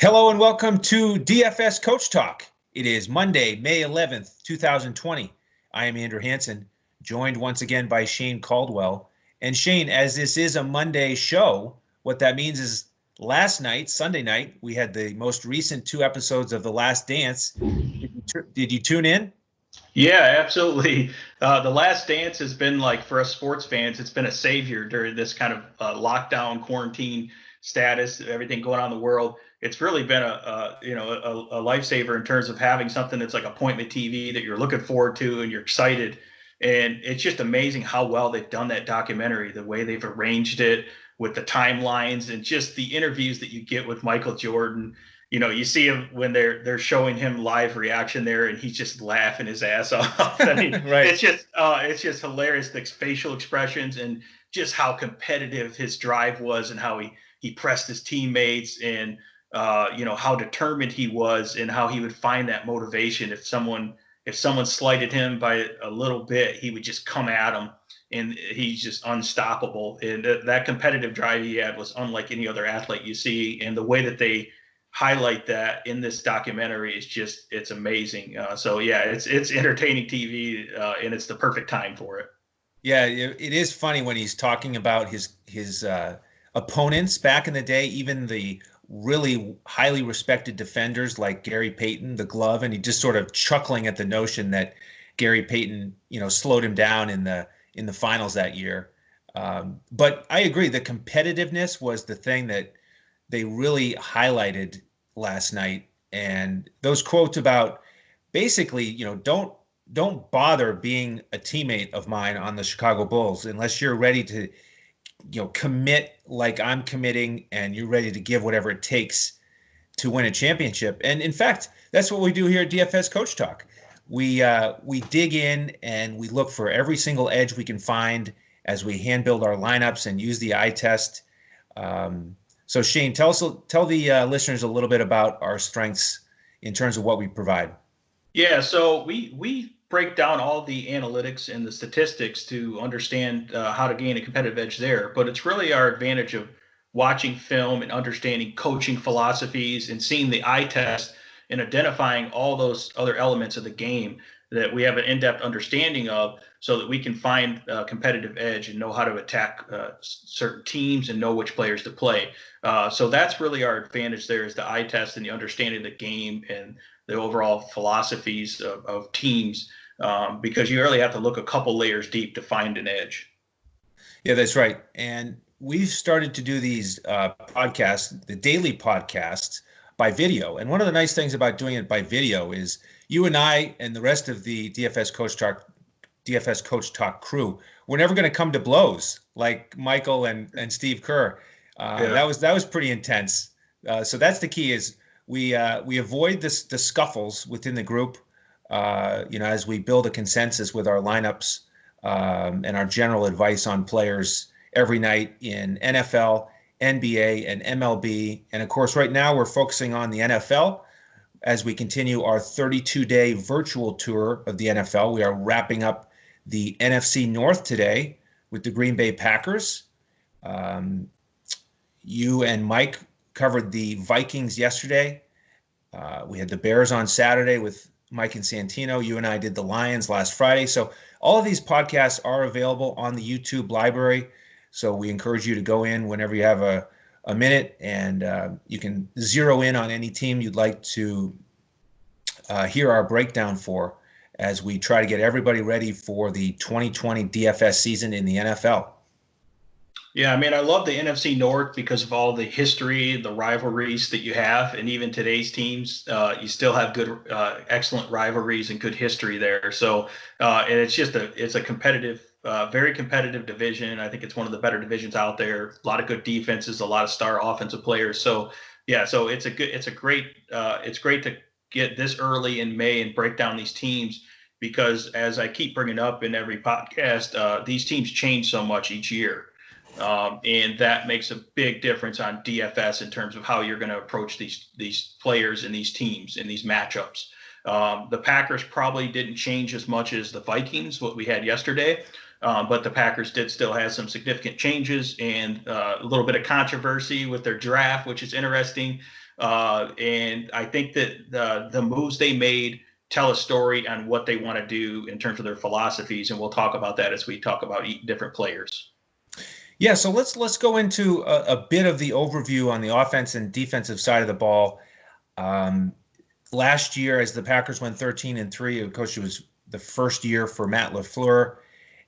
Hello and welcome to DFS Coach Talk. It is Monday, May 11th, 2020. I am Andrew Hanson, joined once again by Shane Caldwell. And Shane, as this is a Monday show, what that means is last night, Sunday night, we had the most recent 2 episodes of The Last Dance. Did you tune in? Yeah, absolutely. The Last Dance has been like, for us sports fans, it's been a savior during this kind of lockdown, quarantine status, everything going on in the world. It's really been a lifesaver in terms of having something that's like appointment TV that you're looking forward to and you're excited. And it's just amazing how well they've done that documentary, the way they've arranged it with the timelines and just the interviews that you get with Michael Jordan. You see him when they're showing him live reaction there, and he's just laughing his ass off. I mean, Right. It's just hilarious, the facial expressions and just how competitive his drive was, and how he pressed his teammates, and how determined he was, and how he would find that motivation if someone slighted him by a little bit, he would just come at him, and he's just unstoppable. And that competitive drive he had was unlike any other athlete you see, and the way that they highlight that in this documentary is it's amazing. So yeah, it's entertaining TV, and it's the perfect time for it. Yeah, it is funny when he's talking about his opponents back in the day, even the really highly respected defenders like Gary Payton, the glove, and he just sort of chuckling at the notion that Gary Payton, slowed him down in the finals that year. But I agree, the competitiveness was the thing that they really highlighted last night. And those quotes about basically, don't bother being a teammate of mine on the Chicago Bulls unless you're ready to, commit like I'm committing, and you're ready to give whatever it takes to win a championship. And in fact, that's what we do here at DFS Coach Talk. We dig in and we look for every single edge we can find as we hand build our lineups and use the eye test. So Shane, tell the listeners a little bit about our strengths in terms of what we provide. Yeah, so we break down all the analytics and the statistics to understand how to gain a competitive edge there. But it's really our advantage of watching film and understanding coaching philosophies and seeing the eye test and identifying all those other elements of the game that we have an in-depth understanding of, so that we can find a competitive edge and know how to attack certain teams and know which players to play. So that's really our advantage there, is the eye test and the understanding of the game and the overall philosophies of teams, because you really have to look a couple layers deep to find an edge. Yeah, that's right. And we've started to do these podcasts, the daily podcasts, by video. And one of the nice things about doing it by video is you and I and the rest of the DFS Coach Talk crew, we're never going to come to blows like Michael and Steve Kerr. Yeah. That was pretty intense. So that's the key, is we avoid the scuffles within the group, as we build a consensus with our lineups and our general advice on players every night in NFL, NBA, and MLB. And of course, right now we're focusing on the NFL as we continue our 32-day virtual tour of the NFL. We are wrapping up the NFC North today with the Green Bay Packers. You and Mike covered the Vikings yesterday. We had the Bears on Saturday with Mike and Santino. You and I did the Lions last Friday. So all of these podcasts are available on the YouTube library. So we encourage you to go in whenever you have a minute, and you can zero in on any team you'd like to hear our breakdown for, as we try to get everybody ready for the 2020 DFS season in the NFL. Yeah, I mean, I love the NFC North because of all the history, the rivalries that you have, and even today's teams, you still have good, excellent rivalries and good history there. So, and it's a competitive, very competitive division. I think it's one of the better divisions out there. A lot of good defenses, a lot of star offensive players. So, yeah, so it's great to get this early in May and break down these teams, because as I keep bringing up in every podcast, these teams change so much each year. And that makes a big difference on DFS in terms of how you're going to approach these players and these teams and these matchups. The Packers probably didn't change as much as the Vikings, what we had yesterday, But the Packers did still have some significant changes and a little bit of controversy with their draft, which is interesting. And I think that the moves they made tell a story on what they want to do in terms of their philosophies, and we'll talk about that as we talk about different players. Yeah, so let's go into a bit of the overview on the offense and defensive side of the ball. Um, Last year, as the Packers went 13-3, of course, it was the first year for Matt LaFleur,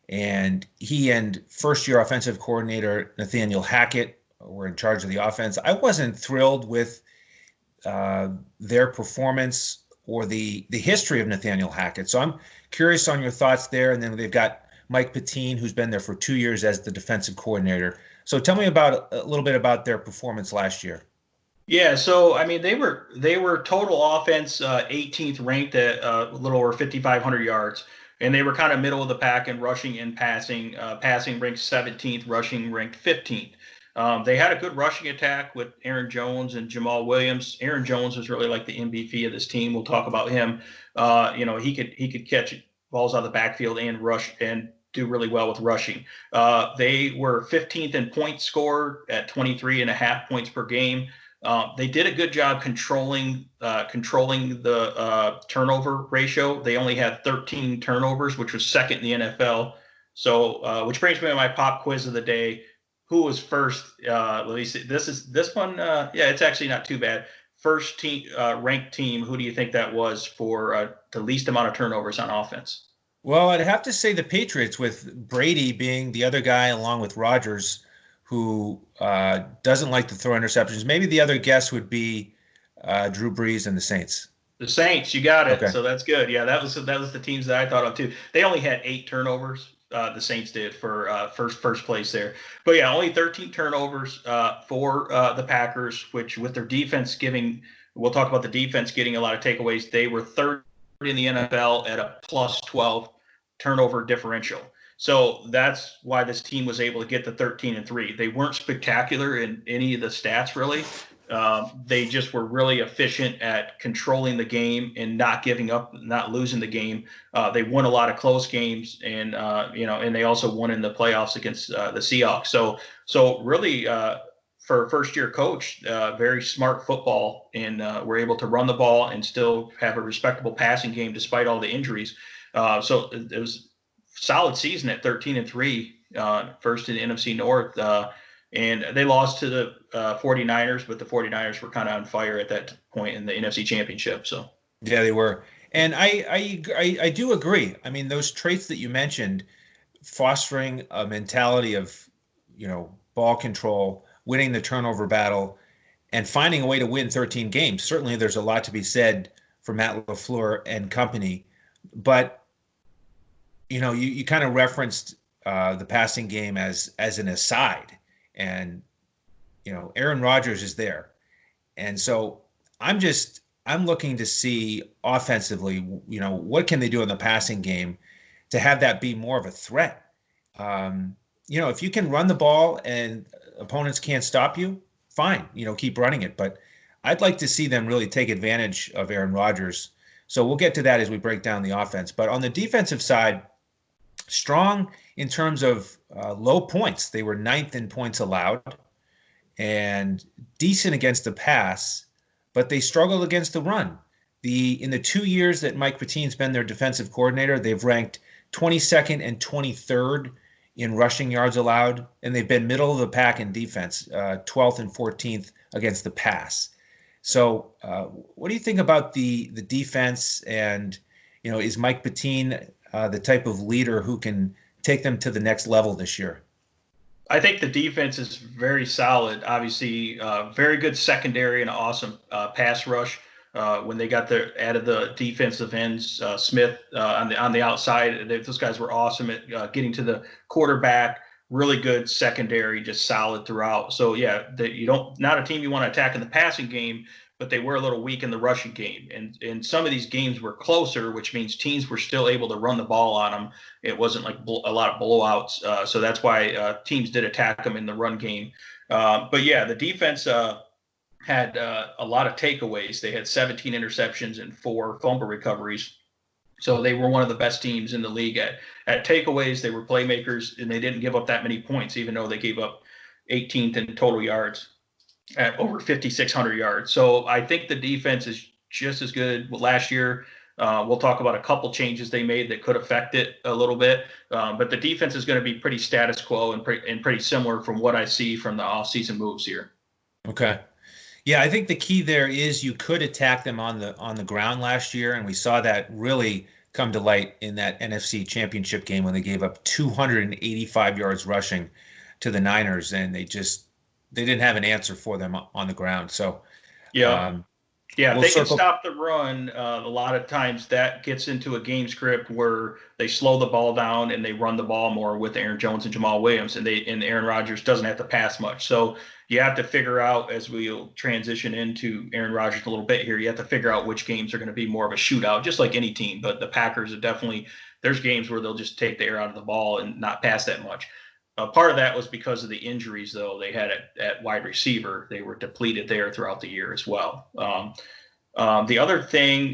and he and first-year offensive coordinator Nathaniel Hackett were in charge of the offense. I wasn't thrilled with their performance or the history of Nathaniel Hackett. So I'm curious on your thoughts there. And then they've got Mike Pettine, who's been there for 2 years as the defensive coordinator. So tell me about a little bit about their performance last year. Yeah, so I mean they were total offense 18th ranked at a little over 5,500 yards, and they were kind of middle of the pack in rushing and passing. Passing ranked 17th, rushing ranked 15th. They had a good rushing attack with Aaron Jones and Jamal Williams. Aaron Jones was really like the MVP of this team. We'll talk about him. He could catch balls out of the backfield and rush and do really well with rushing. They were 15th in points scored at 23.5 points per game. They did a good job controlling the turnover ratio. They only had 13 turnovers, which was second in the NFL. So, which brings me to my pop quiz of the day. Who was first? Let me see. This one. Yeah, it's actually not too bad. First team ranked team. Who do you think that was for the least amount of turnovers on offense? Well, I'd have to say the Patriots, with Brady being the other guy along with Rodgers, who doesn't like to throw interceptions. Maybe the other guess would be Drew Brees and the Saints. The Saints, you got it. Okay. So that's good. Yeah, that was the teams that I thought of too. They only had 8 turnovers. The Saints did for first place there, but yeah, only 13 turnovers for the Packers, which with their defense giving. We'll talk about the defense getting a lot of takeaways. They were third in the NFL at a plus 12 turnover differential. So that's why this team was able to get the 13-3. They weren't spectacular in any of the stats, really. They just were really efficient at controlling the game and not giving up, not losing the game. They won a lot of close games, and and they also won in the playoffs against the Seahawks. So really, for a first-year coach, very smart football, and were able to run the ball and still have a respectable passing game despite all the injuries. So it was solid season at 13-3, first in the NFC North. And they lost to the 49ers, but the 49ers were kind of on fire at that point in the NFC Championship. So Yeah, they were. And I do agree. I mean, those traits that you mentioned, fostering a mentality of, ball control, winning the turnover battle, and finding a way to win 13 games. Certainly there's a lot to be said for Matt LaFleur and company. But you kind of referenced the passing game as an aside, and Aaron Rodgers is there, and so I'm looking to see offensively, what can they do in the passing game to have that be more of a threat. If you can run the ball and opponents can't stop you, fine, keep running it. But I'd like to see them really take advantage of Aaron Rodgers. So we'll get to that as we break down the offense. But on the defensive side, strong in terms of low points. They were ninth in points allowed and decent against the pass, but they struggled against the run. In the 2 years that Mike Pettine's been their defensive coordinator, they've ranked 22nd and 23rd in rushing yards allowed, and they've been middle of the pack in defense, 12th and 14th against the pass. So what do you think about the defense? And, is Mike Pettine the type of leader who can take them to the next level this year? I think the defense is very solid. Obviously, very good secondary and awesome pass rush. When they added the defensive ends, Smith on the outside, those guys were awesome at getting to the quarterback. Really good secondary, just solid throughout. So yeah, not a team you want to attack in the passing game, but they were a little weak in the rushing game. And some of these games were closer, which means teams were still able to run the ball on them. It wasn't like a lot of blowouts. So that's why teams did attack them in the run game. But yeah, the defense had a lot of takeaways. They had 17 interceptions and 4 fumble recoveries. So they were one of the best teams in the league at takeaways. They were playmakers, and they didn't give up that many points, even though they gave up 18th in total yards at over 5,600 yards. So I think the defense is just as good. Last year, we'll talk about a couple changes they made that could affect it a little bit. But the defense is going to be pretty status quo and pretty similar from what I see from the offseason moves here. Okay. Yeah, I think the key there is you could attack them on the ground last year, and we saw that really come to light in that NFC Championship game when they gave up 285 yards rushing to the Niners, and they didn't have an answer for them on the ground. So yeah. Yeah, if we'll they can circle. stop the run, a lot of times that gets into a game script where they slow the ball down and they run the ball more with Aaron Jones and Jamal Williams, and Aaron Rodgers doesn't have to pass much. So you have to figure out, as we'll transition into Aaron Rodgers a little bit here, you have to figure out which games are going to be more of a shootout, just like any team. But the Packers are definitely, there's games where they'll just take the air out of the ball and not pass that much. Part of that was because of the injuries, though, they had at wide receiver. They were depleted there throughout the year as well. The other thing,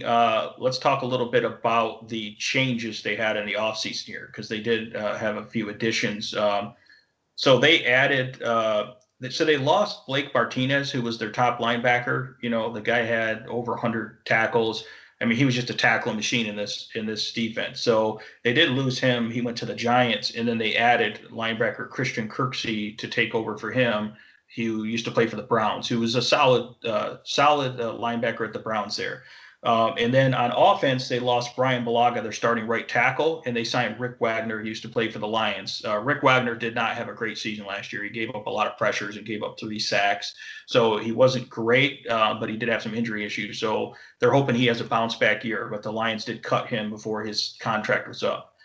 let's talk a little bit about the changes they had in the offseason here, because they did have a few additions. So they added, so they lost Blake Martinez, who was their top linebacker. You know, the guy had over 100 tackles. I mean, he was just a tackling machine in this defense. So they did lose him. He went to the Giants, and then they added linebacker Christian Kirksey to take over for him, who used to play for the Browns, who was a solid linebacker at the Browns there. And then on offense, they lost Brian Bulaga, their starting right tackle, and they signed Rick Wagner, who used to play for the Lions. Rick Wagner did not have a great season last year. He gave up a lot of pressures and gave up 3 sacks. So he wasn't great, but he did have some injury issues. So they're hoping he has a bounce back year, but the Lions did cut him before his contract was up.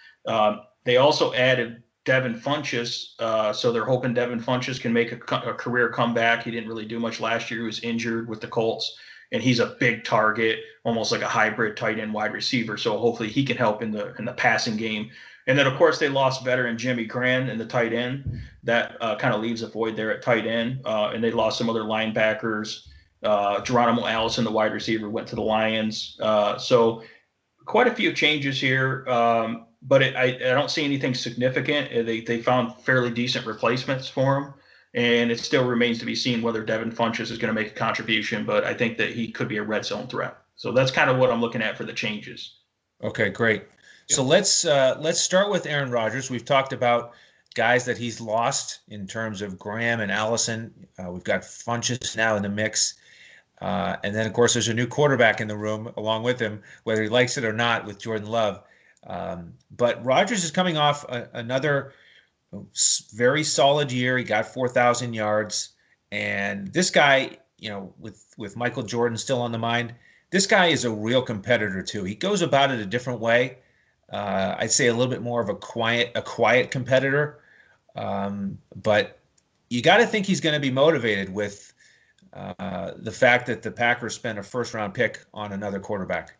They also added Devin Funchess, so they're hoping Devin Funchess can make a career comeback. He didn't really do much last year. He was injured with the Colts, and he's a big target, almost like a hybrid tight end wide receiver. So hopefully he can help in the passing game. And then, of course, they lost veteran Jimmy Gran in the tight end. That kind of leaves a void there at tight end. And they lost some other linebackers. Geronimo Allison, the wide receiver, went to the Lions. So quite a few changes here. But I don't see anything significant. They found fairly decent replacements for him, and it still remains to be seen whether Devin Funchess is going to make a contribution, but I think that he could be a red zone threat. So that's kind of what I'm looking at for the changes. Okay, great. So let's start with Aaron Rodgers. We've talked about guys that he's lost in terms of Graham and Allison. We've got Funchess now in the mix. And then, of course, there's a new quarterback in the room along with him, whether he likes it or not, with Jordan Love. But Rodgers is coming off another very solid year. He got 4,000 yards. And this guy, you know, with Michael Jordan still on the mind, this guy is a real competitor too. He goes about it a different way. I'd say a little bit more of a quiet competitor. But you got to think he's going to be motivated with the fact that the Packers spent a first-round pick on another quarterback.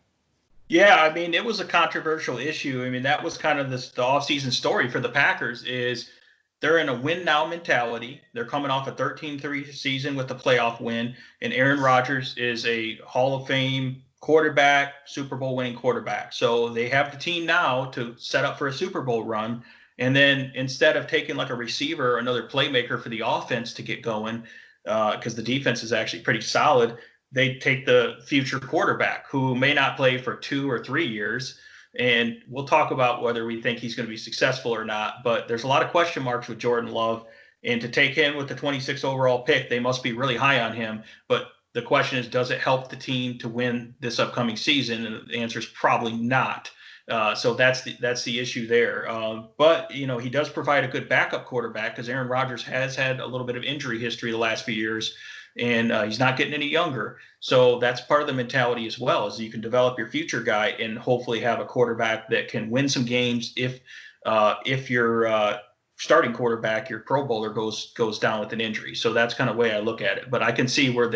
Yeah, I mean, it was a controversial issue. I mean, that was kind of the offseason story for the Packers is they're in a win-now mentality. They're coming off a 13-3 season with the playoff win, and Aaron Rodgers is a Hall of Fame quarterback, Super Bowl winning quarterback. So they have the team now to set up for a Super Bowl run. And then instead of taking like a receiver or another playmaker for the offense to get going, because the defense is actually pretty solid, they take the future quarterback who may not play for 2 or 3 years. And we'll talk about whether we think he's going to be successful or not. But there's a lot of question marks with Jordan Love. And to take him with the 26th overall pick, they must be really high on him. But the question is, does it help the team to win this upcoming season? And the answer is probably not. So that's the issue there. But, you know, he does provide a good backup quarterback because Aaron Rodgers has had a little bit of injury history the last few years. And he's not getting any younger. So that's part of the mentality as well, is you can develop your future guy and hopefully have a quarterback that can win some games if your starting quarterback, your Pro Bowler, goes down with an injury. So that's kind of the way I look at it. But I can see where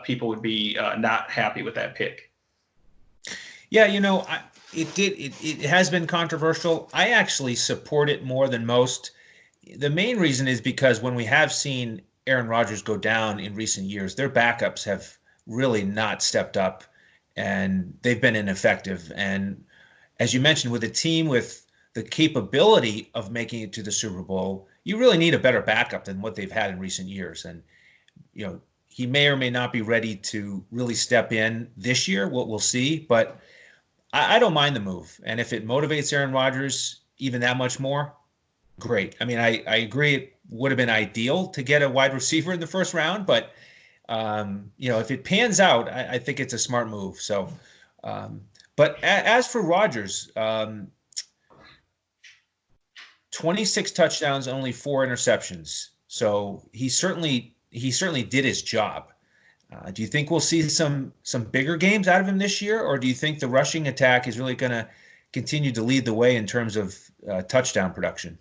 people would be not happy with that pick. Yeah, you know, it has been controversial. I actually support it more than most. The main reason is because when we have seen Aaron Rodgers go down in recent years, their backups have really not stepped up, and they've been ineffective. And as you mentioned, with a team with the capability of making it to the Super Bowl, you really need a better backup than what they've had in recent years. And, he may or may not be ready to really step in this year. We'll see. But I don't mind the move. And if it motivates Aaron Rodgers even that much more, great. I mean, I agree it would have been ideal to get a wide receiver in the first round, but if it pans out, I think it's a smart move. So, but as for Rodgers, 26 touchdowns, only 4 interceptions. So he certainly did his job. Do you think we'll see some bigger games out of him this year, or do you think the rushing attack is really going to continue to lead the way in terms of touchdown production?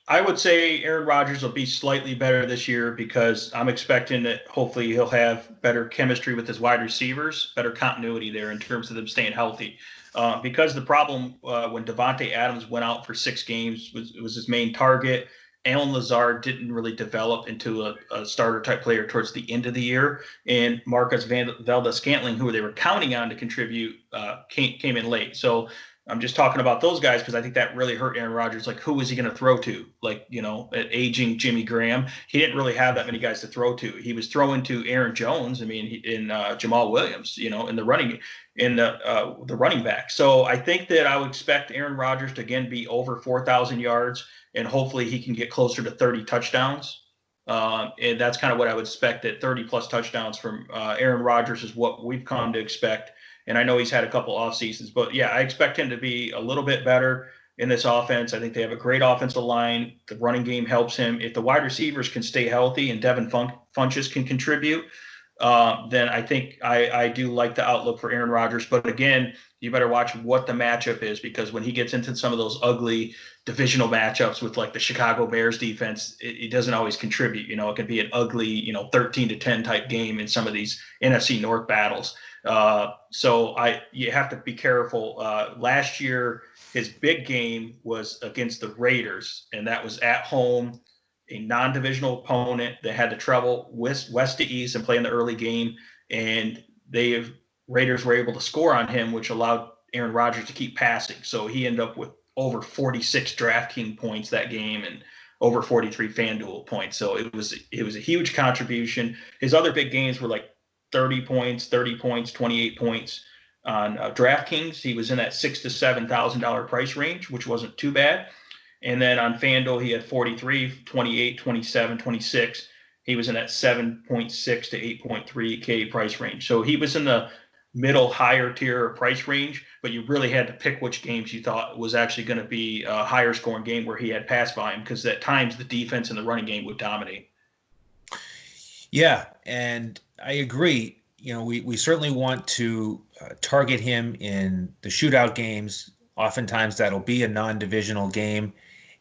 I would say Aaron Rodgers will be slightly better this year because I'm expecting that hopefully he'll have better chemistry with his wide receivers, better continuity there in terms of them staying healthy. Because the problem when Devontae Adams went out for 6 games was his main target. Alan Lazard didn't really develop into a starter type player towards the end of the year, and Marcus Valdez-Scantling, who they were counting on to contribute, came in late. So I'm just talking about those guys because I think that really hurt Aaron Rodgers. Like, who was he going to throw to? Like, at aging Jimmy Graham, he didn't really have that many guys to throw to. He was throwing to Aaron Jones. I mean, in Jamal Williams, in the running back. So I think that I would expect Aaron Rodgers to again be over 4,000 yards, and hopefully he can get closer to 30 touchdowns. And that's kind of what I would expect, that 30 plus touchdowns from Aaron Rodgers is what we've come to expect. And I know he's had a couple off seasons, but yeah, I expect him to be a little bit better in this offense. I think they have a great offensive line. The running game helps him. If the wide receivers can stay healthy and Devin Funchess can contribute, then I think I do like the outlook for Aaron Rodgers. But again, you better watch what the matchup is, because when he gets into some of those ugly divisional matchups with like the Chicago Bears defense, it doesn't always contribute. It can be an ugly, 13-10 type game in some of these NFC North battles. So you have to be careful. Last year, his big game was against the Raiders, and that was at home, a non-divisional opponent that had to travel west to east and play in the early game. And Raiders were able to score on him, which allowed Aaron Rodgers to keep passing. So he ended up with over 46 DraftKings points that game and over 43 FanDuel points. So it was a huge contribution. His other big games were like 30 points, 28 points on DraftKings. He was in that $6,000 to $7,000 price range, which wasn't too bad. And then on FanDuel, he had 43, 28, 27, 26. He was in that 7.6 to 8.3K price range. So he was in the middle higher tier price range, but you really had to pick which games you thought was actually going to be a higher scoring game where he had pass volume, because at times the defense and the running game would dominate. Yeah, and I agree. We certainly want to target him in the shootout games. Oftentimes that'll be a non-divisional game.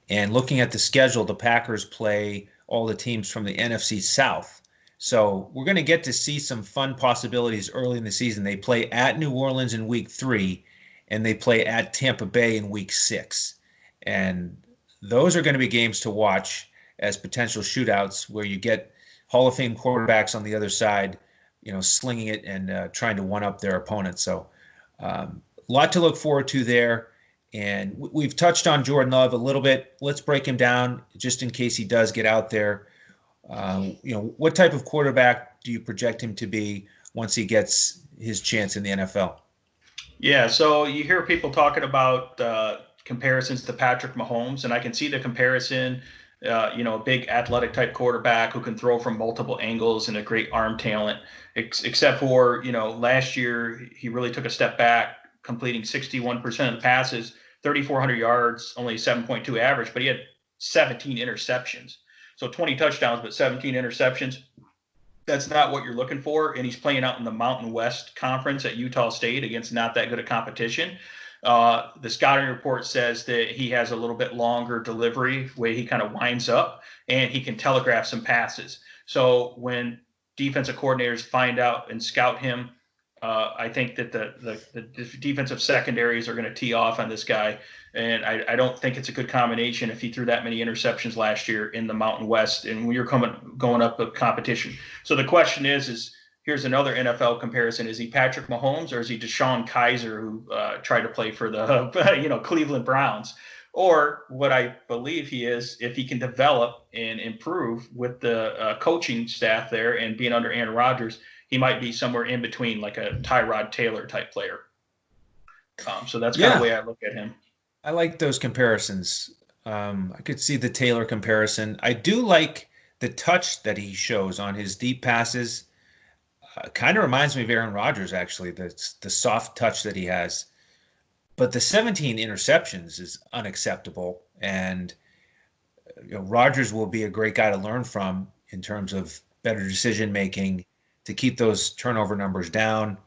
And looking at the schedule, the Packers play all the teams from the NFC South. So we're going to get to see some fun possibilities early in the season. They play at New Orleans in week 3, and they play at Tampa Bay in week 6. And those are going to be games to watch as potential shootouts, where you get Hall of Fame quarterbacks on the other side, slinging it and trying to one-up their opponents. So a lot to look forward to there. And we've touched on Jordan Love a little bit. Let's break him down just in case he does get out there. What type of quarterback do you project him to be once he gets his chance in the NFL? Yeah, so you hear people talking about comparisons to Patrick Mahomes, and I can see the comparison. A big athletic type quarterback who can throw from multiple angles and a great arm talent, except for, last year he really took a step back, completing 61% of the passes, 3,400 yards, only 7.2 average, but he had 17 interceptions. So 20 touchdowns, but 17 interceptions. That's not what you're looking for. And he's playing out in the Mountain West Conference at Utah State against not that good a competition. The scouting report says that he has a little bit longer delivery, way he kind of winds up, and he can telegraph some passes. So when defensive coordinators find out and scout him, I think that the defensive secondaries are going to tee off on this guy. And I don't think it's a good combination if he threw that many interceptions last year in the Mountain West and when you're going up a competition. So the question is here's another NFL comparison. Is he Patrick Mahomes or is he Deshaun Kaiser, who tried to play for the Cleveland Browns? Or what I believe he is, if he can develop and improve with the coaching staff there and being under Aaron Rodgers, he might be somewhere in between, like a Tyrod Taylor type player. So that's kind of the Yeah, way I look at him. I like those comparisons. I could see the Taylor comparison. I do like the touch that he shows on his deep passes. Kind of reminds me of Aaron Rodgers, actually, the soft touch that he has. But the 17 interceptions is unacceptable. And Rodgers will be a great guy to learn from in terms of better decision making to keep those turnover numbers down.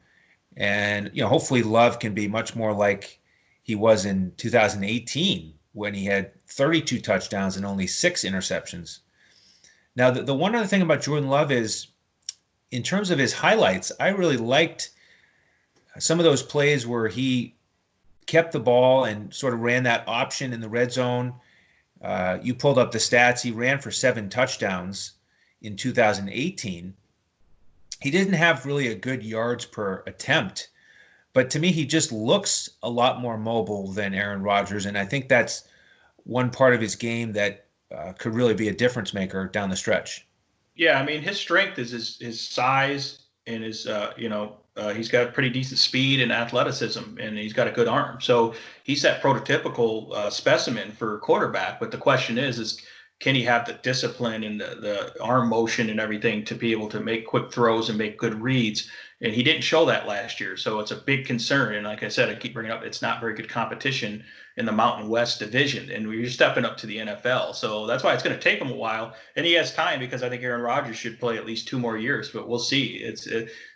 And hopefully Love can be much more like he was in 2018 when he had 32 touchdowns and only 6 interceptions. Now, the one other thing about Jordan Love is, in terms of his highlights, I really liked some of those plays where he kept the ball and sort of ran that option in the red zone. You pulled up the stats. He ran for 7 touchdowns in 2018. He didn't have really a good yards per attempt, but to me, he just looks a lot more mobile than Aaron Rodgers, and I think that's one part of his game that could really be a difference maker down the stretch. Yeah, I mean, his strength is his size and his he's got pretty decent speed and athleticism, and he's got a good arm. So he's that prototypical specimen for quarterback. But the question is can he have the discipline and the arm motion and everything to be able to make quick throws and make good reads? And he didn't show that last year. So it's a big concern. And like I said, I keep bringing up, it's not very good competition in the Mountain West division. And we're stepping up to the NFL. So that's why it's going to take him a while. And he has time, because I think Aaron Rodgers should play at least 2 more years, but we'll see.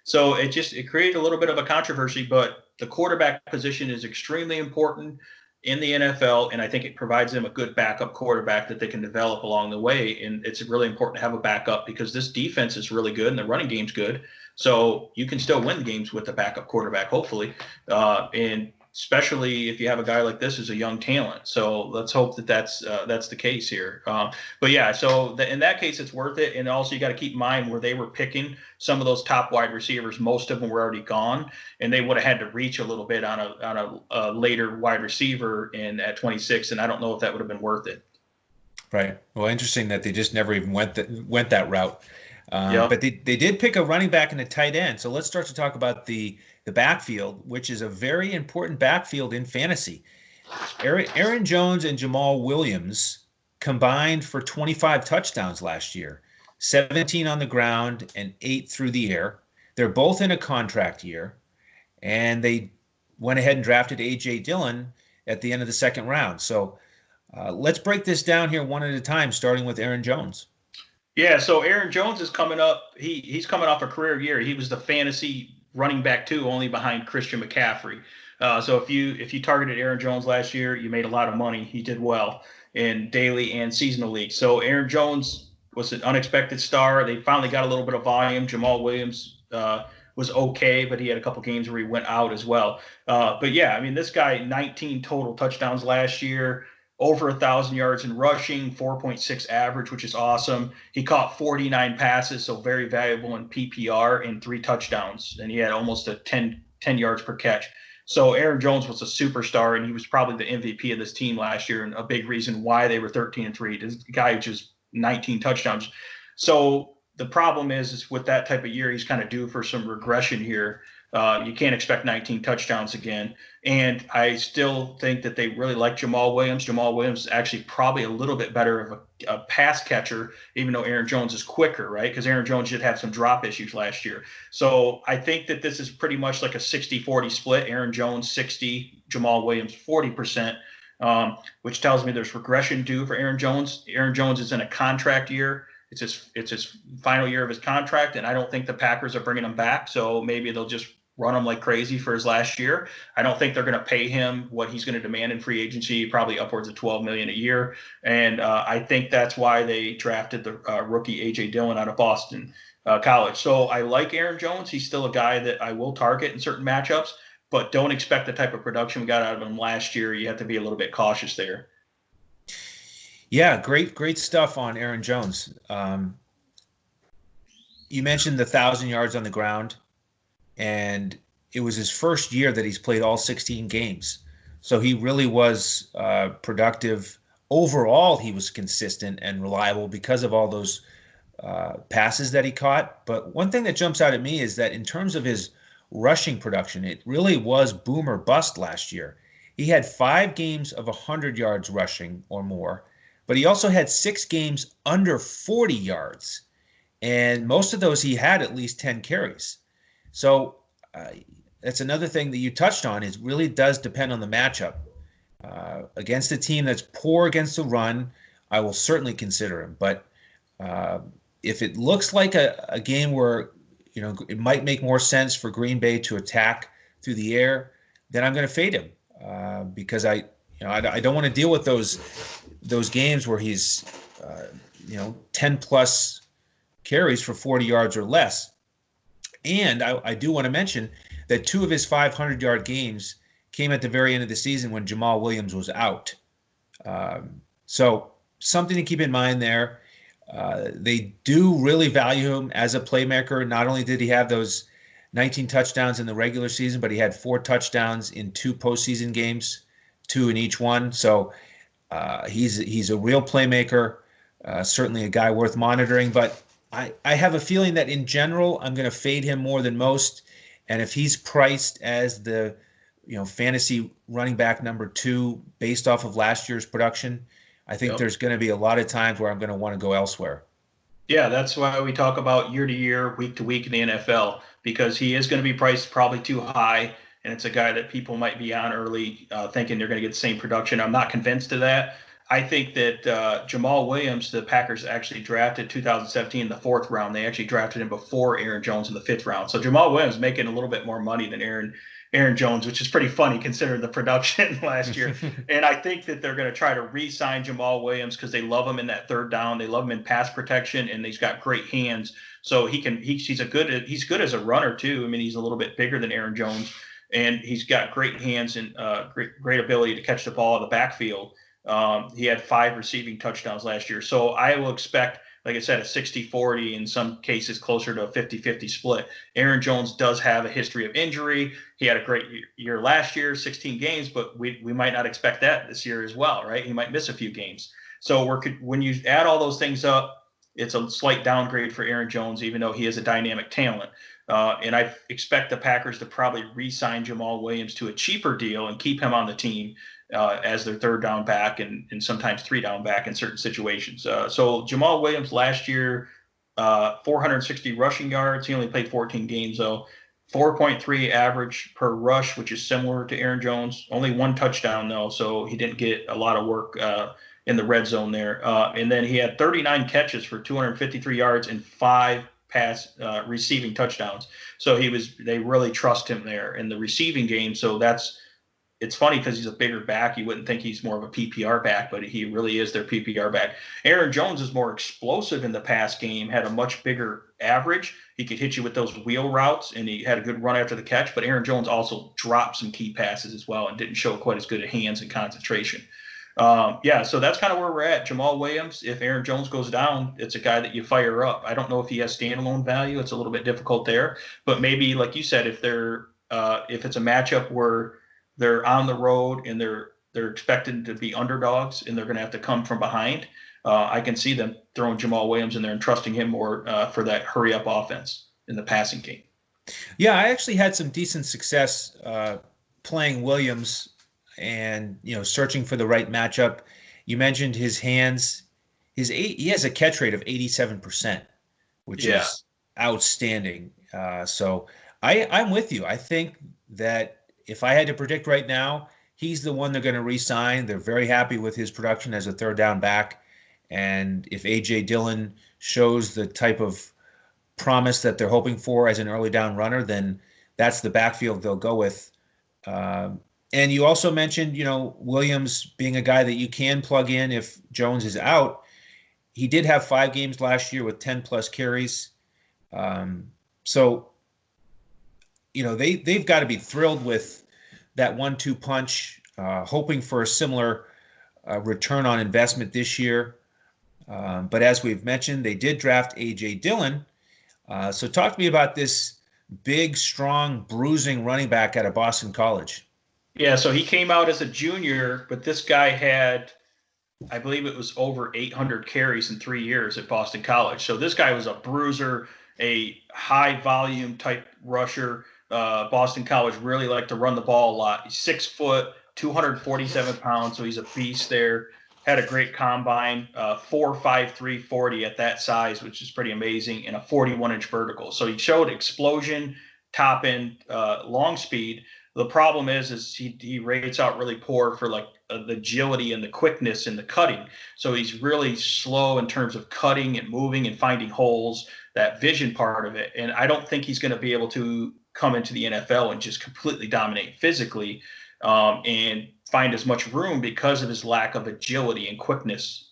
So it created a little bit of a controversy, but the quarterback position is extremely important in the NFL, and I think it provides them a good backup quarterback that they can develop along the way. And it's really important to have a backup, because this defense is really good and the running game's good. So you can still win games with the backup quarterback, hopefully. And especially if you have a guy like this as a young talent. So let's hope that that's the case here. But yeah, so in that case, it's worth it. And also, you got to keep in mind where they were picking some of those top wide receivers. Most of them were already gone, and they would have had to reach a little bit on a later wide receiver at 26. And I don't know if that would have been worth it. Right. Well, interesting that they just never even went that route. Yep. But they did pick a running back and a tight end. So let's start to talk about the backfield, which is a very important backfield in fantasy. Aaron Jones and Jamal Williams combined for 25 touchdowns last year, 17 on the ground and 8 through the air. They're both in a contract year, and they went ahead and drafted A.J. Dillon at the end of the second round. So let's break this down here one at a time, starting with Aaron Jones. Yeah, so Aaron Jones is coming up. He's coming off a career year. He was the fantasy running back 2, only behind Christian McCaffrey. So if you targeted Aaron Jones last year, you made a lot of money. He did well in daily and seasonal leagues. So Aaron Jones was an unexpected star. They finally got a little bit of volume. Jamal Williams was okay, but he had a couple games where he went out as well. But yeah, I mean, this guy, 19 total touchdowns last year, over 1,000 yards in rushing, 4.6 average, which is awesome. He caught 49 passes, so very valuable in PPR, and 3 touchdowns. And he had almost a 10 yards per catch. So Aaron Jones was a superstar, and he was probably the MVP of this team last year, and a big reason why they were 13-3. This guy just 19 touchdowns. So the problem is with that type of year, he's kind of due for some regression here. You can't expect 19 touchdowns again. And I still think that they really like Jamal Williams. Jamal Williams is actually probably a little bit better of a pass catcher, even though Aaron Jones is quicker, right? Because Aaron Jones did have some drop issues last year. So I think that this is pretty much like a 60-40 split. Aaron Jones 60, Jamal Williams 40%, which tells me there's regression due for Aaron Jones. Aaron Jones is in a contract year. It's his final year of his contract, and I don't think the Packers are bringing him back. So maybe they'll just run him like crazy for his last year. I don't think they're going to pay him what he's going to demand in free agency, probably upwards of $12 million a year. And I think that's why they drafted the rookie A.J. Dillon out of Boston College. So I like Aaron Jones. He's still a guy that I will target in certain matchups, but don't expect the type of production we got out of him last year. You have to be a little bit cautious there. Yeah, great stuff on Aaron Jones. you mentioned the 1,000 yards on the ground, and it was his first year that he's played all 16 games. So he really was productive. Overall, he was consistent and reliable because of all those passes that he caught. But one thing that jumps out at me is that in terms of his rushing production, it really was boom or bust last year. He had 5 games of 100 yards rushing or more, but he also had 6 games under 40 yards. And most of those he had at least 10 carries. So that's another thing that you touched on. It really does depend on the matchup. Against a team that's poor against the run, I will certainly consider him. But if it looks like a game where it might make more sense for Green Bay to attack through the air, then I'm going to fade him because I don't want to deal with those games where he's 10 plus carries for 40 yards or less. And I do want to mention that 2 of his 500-yard games came at the very end of the season when Jamal Williams was out. So something to keep in mind there. They do really value him as a playmaker. Not only did he have those 19 touchdowns in the regular season, but he had 4 touchdowns in 2 postseason games, 2 in each one. So he's a real playmaker, certainly a guy worth monitoring. But I have a feeling that in general, I'm going to fade him more than most. And if he's priced as the fantasy running back number 2 based off of last year's production, I think there's going to be a lot of times where I'm going to want to go elsewhere. Yeah, that's why we talk about year to year, week to week in the NFL, because he is going to be priced probably too high. And it's a guy that people might be on early thinking they're going to get the same production. I'm not convinced of that. I think that Jamal Williams, the Packers actually drafted 2017 in the 4th round. They actually drafted him before Aaron Jones in the 5th round. So Jamal Williams making a little bit more money than Aaron Jones, which is pretty funny considering the production last year. And I think that they're going to try to re-sign Jamal Williams because they love him in that 3rd down. They love him in pass protection, and he's got great hands. So he's good as a runner too. I mean, he's a little bit bigger than Aaron Jones, and he's got great hands and great ability to catch the ball out of the backfield. He had 5 receiving touchdowns last year. So I will expect, like I said, a 60-40, in some cases closer to a 50-50 split. Aaron Jones does have a history of injury. He had a great year last year, 16 games, but we might not expect that this year as well, right? He might miss a few games. So when you add all those things up, it's a slight downgrade for Aaron Jones, even though he is a dynamic talent. And I expect the Packers to probably re-sign Jamal Williams to a cheaper deal and keep him on the team as their 3rd down back and sometimes 3 down back in certain situations. So Jamal Williams last year, 460 rushing yards. He only played 14 games, though. 4.3 average per rush, which is similar to Aaron Jones. Only 1 touchdown, though, so he didn't get a lot of work in the red zone there. And then he had 39 catches for 253 yards and 5 pass receiving touchdowns. So they really trust him there in the receiving game. So it's funny because he's a bigger back. You wouldn't think he's more of a PPR back, but he really is their PPR back. Aaron Jones is more explosive in the pass game, had a much bigger average. He could hit you with those wheel routes, and he had a good run after the catch. But Aaron Jones also dropped some key passes as well and didn't show quite as good at hands and concentration. So that's kind of where we're at. Jamal Williams, if Aaron Jones goes down, it's a guy that you fire up. I don't know if he has standalone value. It's a little bit difficult there. But maybe, like you said, if it's a matchup where they're on the road and they're expected to be underdogs and they're going to have to come from behind, I can see them throwing Jamal Williams in there and trusting him more for that hurry-up offense in the passing game. Yeah, I actually had some decent success playing Williams and searching for the right matchup. You mentioned his hands. He has a catch rate of 87%, which is outstanding. So I'm with you. I think that if I had to predict right now, he's the one they're going to re-sign. They're very happy with his production as a 3rd down back. And if A.J. Dillon shows the type of promise that they're hoping for as an early down runner, then that's the backfield they'll go with. And you also mentioned, Williams being a guy that you can plug in if Jones is out. He did have 5 games last year with 10-plus carries. They've got to be thrilled with that 1-2 punch, hoping for a similar return on investment this year. But as we've mentioned, they did draft A.J. Dillon, So talk to me about this big, strong, bruising running back out of Boston College. Yeah, so he came out as a junior, but this guy had, I believe it was over 800 carries in 3 years at Boston College. So this guy was a bruiser, a high volume type rusher. Boston College really liked to run the ball a lot. He's 6 foot, 247 pounds, so he's a beast there. Had a great combine, 4.53 40 at that size, which is pretty amazing, and a 41-inch vertical. So he showed explosion, top end, long speed. The problem is he rates out really poor for like the agility and the quickness and the cutting. So he's really slow in terms of cutting and moving and finding holes, that vision part of it. And I don't think he's going to be able to come into the NFL and just completely dominate physically and find as much room because of his lack of agility and quickness.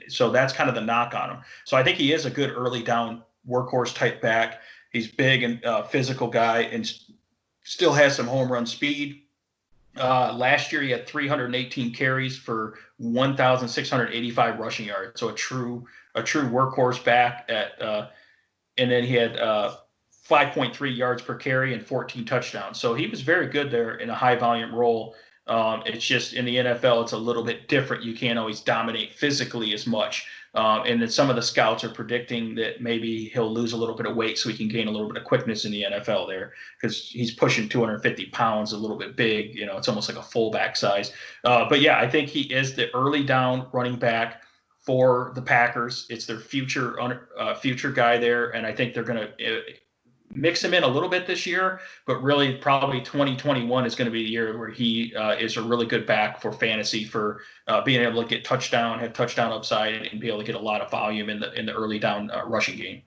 So that's kind of the knock on him. So I think he is a good early down workhorse type back. He's big and physical guy and still has some home run speed. Last year, he had 318 carries for 1,685 rushing yards. So a true workhorse back and then he had 5.3 yards per carry and 14 touchdowns. So he was very good there in a high volume role. It's just in the NFL, it's a little bit different. You can't always dominate physically as much. And then some of the scouts are predicting that maybe he'll lose a little bit of weight so he can gain a little bit of quickness in the NFL there because he's pushing 250 pounds, a little bit big. It's almost like a fullback size. But yeah, I think he is the early down running back for the Packers. It's their future guy there, and I think they're going to mix him in a little bit this year, but really probably 2021 is going to be the year where he is a really good back for fantasy for being able to get have touchdown upside, and be able to get a lot of volume in the early down rushing game.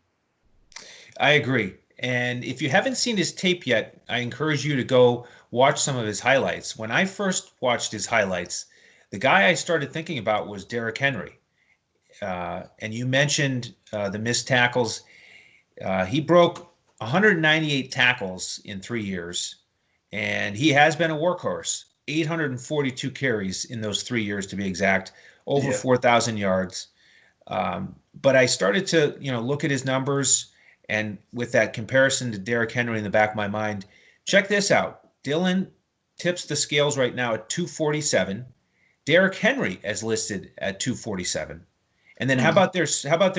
I agree. And if you haven't seen his tape yet, I encourage you to go watch some of his highlights. When I first watched his highlights, the guy I started thinking about was Derrick Henry. And you mentioned the missed tackles. He broke 198 tackles in 3 years, and he has been a workhorse. 842 carries in those 3 years, to be exact, over 4,000 yards. But I started to, look at his numbers, and with that comparison to Derrick Henry in the back of my mind, check this out. Dylan tips the scales right now at 247. Derrick Henry is listed at 247. And then how about their